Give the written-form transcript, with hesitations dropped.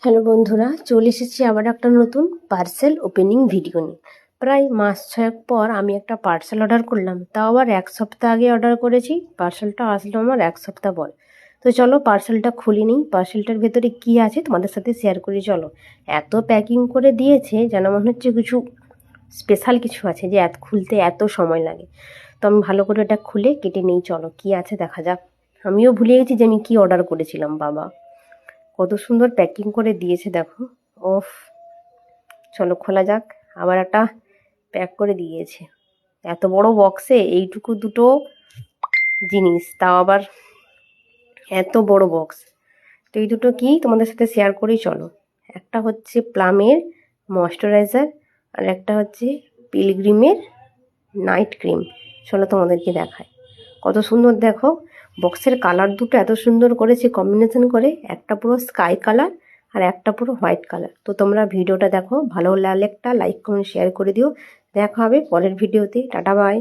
Hello বন্ধুরা, চলে এসেছি আবার একটা নতুন পার্সেল ওপেনিং ভিডিও নিয়ে। প্রায় মাস ছয়েক পর আমি একটা পার্সেল অর্ডার করলাম, তাও আবার 1 সপ্তাহ আগে অর্ডার করেছি। পার্সেলটা আসলো আমার 1 সপ্তাহ পর। তো চলো পার্সেলটা খুলে নিই, পার্সেলটার ভেতরে কি আছে তোমাদের সাথে শেয়ার করি। চলো, এত প্যাকিং করে দিয়েছে যেন মনে হচ্ছে কিছু স্পেশাল কিছু আছে, যে খুলতে এত সময় লাগে। তো আমি ভালো করে এটা খুলে কেটে নিই, চলো কি আছে দেখা যাক। আমিও ভুলে গেছি যে আমি কি অর্ডার করেছিলাম। বাবা, কত সুন্দর প্যাকিং করে দিয়েছে দেখো। ওফ, চলো খোলা যাক। আবার একটা প্যাক করে দিয়েছে এত বড় বক্সে, এইটুকু দুটো জিনিস, তাও আবার এত বড় বক্স। তো এই দুটো কি তোমাদের সাথে শেয়ার করি চলো। একটা হচ্ছে প্লামের ময়শ্চারাইজার, আর একটা হচ্ছে পিলগ্রিমের নাইট ক্রিম। চলো তোমাদেরকে দেখায়। কত সুন্দর দেখো, বক্সের কালার দুটো এত সুন্দর করেছে কম্বিনেশন করে, একটা পুরো স্কাই কালার আর একটা পুরো হোয়াইট কালার। তো তোমরা ভিডিওটা দেখো, ভালো লাগলে একটা লাইক কমেন্ট শেয়ার করে দিও। দেখা হবে পরের ভিডিওতে। Tata bye.